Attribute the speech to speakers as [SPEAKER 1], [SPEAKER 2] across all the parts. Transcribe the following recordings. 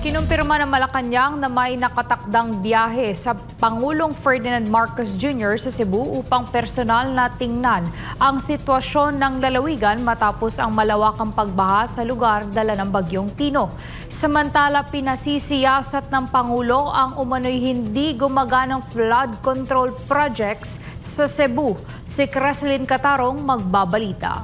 [SPEAKER 1] Kinumpirma ng Malacanang na may nakatakdang biyahe sa Pangulong Ferdinand Marcos Jr. sa Cebu upang personal na tingnan ang sitwasyon ng lalawigan matapos ang malawakang pagbaha sa lugar dala ng Bagyong Tino. Samantala, pinasisiyasat ng Pangulo ang umano'y hindi gumaganang flood control projects sa Cebu. Si Creslin Catarong magbabalita.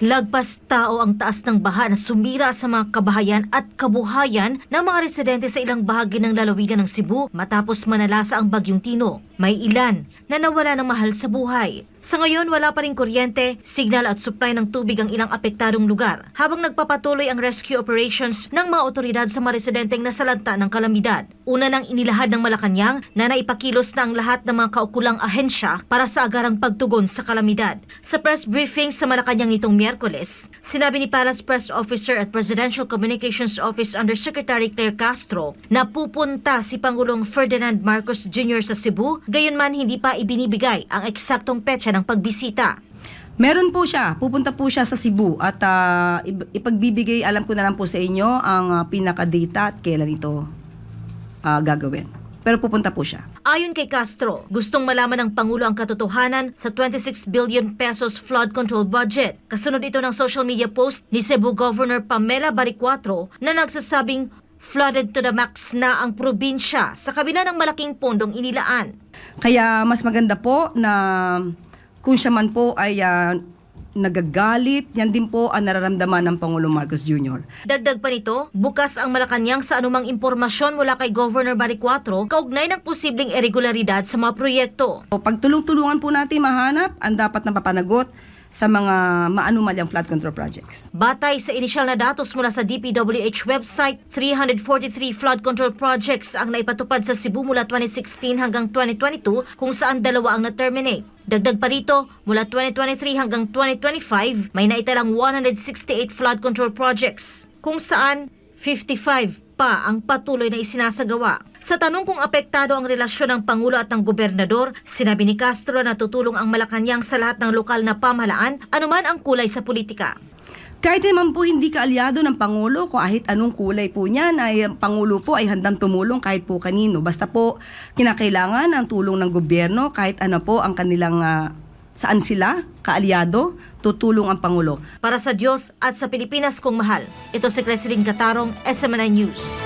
[SPEAKER 2] Lagpas tao ang taas ng baha na sumira sa mga kabahayan at kabuhayan ng mga residente sa ilang bahagi ng lalawigan ng Cebu matapos manalasa ang Bagyong Tino. May ilan na nawala ng mahal sa buhay. Sa ngayon, wala pa rin kuryente, signal at supply ng tubig ang ilang apektadong lugar habang nagpapatuloy ang rescue operations ng mga otoridad sa mga residenteng nasalanta ng kalamidad. Una nang inilahad ng Malacanang na naipakilos na ang lahat ng mga kaukulang ahensya para sa agarang pagtugon sa kalamidad. Sa press briefing sa Malacanang nitong Miyerkules, sinabi ni Palace Press Officer at Presidential Communications Office Undersecretary Claire Castro na pupunta si Pangulong Ferdinand Marcos Jr. sa Cebu, gayunman hindi pa ibinibigay ang eksaktong petsa ng pagbisita.
[SPEAKER 3] Meron po siya, pupunta po siya sa Cebu at ipagbibigay, alam ko na lang po sa inyo ang pinaka-data at kailan ito gagawin. Pero pupunta po siya.
[SPEAKER 2] Ayon kay Castro, gustong malaman ng Pangulo ang katotohanan sa 26 billion pesos flood control budget. Kasunod ito ng social media post ni Cebu Governor Pamela Baricuatro na nagsasabing flooded to the max na ang probinsya sa kabila ng malaking pondong inilaan.
[SPEAKER 3] Kaya mas maganda po na kung siya man po ay nagagalit, yan din po ang nararamdaman ng Pangulong Marcos Jr.
[SPEAKER 2] Dagdag pa nito, bukas ang Malacanang sa anumang impormasyon mula kay Governor Baricuatro kaugnay ng posibleng irregularidad sa mga proyekto.
[SPEAKER 3] So, pagtulong-tulungan po natin mahanap ang dapat na papanagot sa mga maanumalyang flood control projects.
[SPEAKER 2] Batay sa inisyal na datos mula sa DPWH website, 343 flood control projects ang naipatupad sa Cebu mula 2016 hanggang 2022 kung saan 2 ang na-terminate. Dagdag pa rito, mula 2023 hanggang 2025, may naitalang 168 flood control projects kung saan 55 pa ang patuloy na isinasagawa. Sa tanong kung apektado ang relasyon ng Pangulo at ng Gobernador, sinabi ni Castro na tutulong ang Malacanang sa lahat ng lokal na pamahalaan, anuman ang kulay sa politika.
[SPEAKER 3] Kahit naman po hindi kaalyado ng Pangulo, kahit anong kulay po niyan, ay ang Pangulo po ay handang tumulong kahit po kanino. Basta po kinakailangan ang tulong ng gobyerno, kahit ano po ang kanilang saan sila kaalyado, tutulong ang Pangulo.
[SPEAKER 2] Para sa Diyos at sa Pilipinas kong mahal, ito si Creslin Catarong, SMNI News.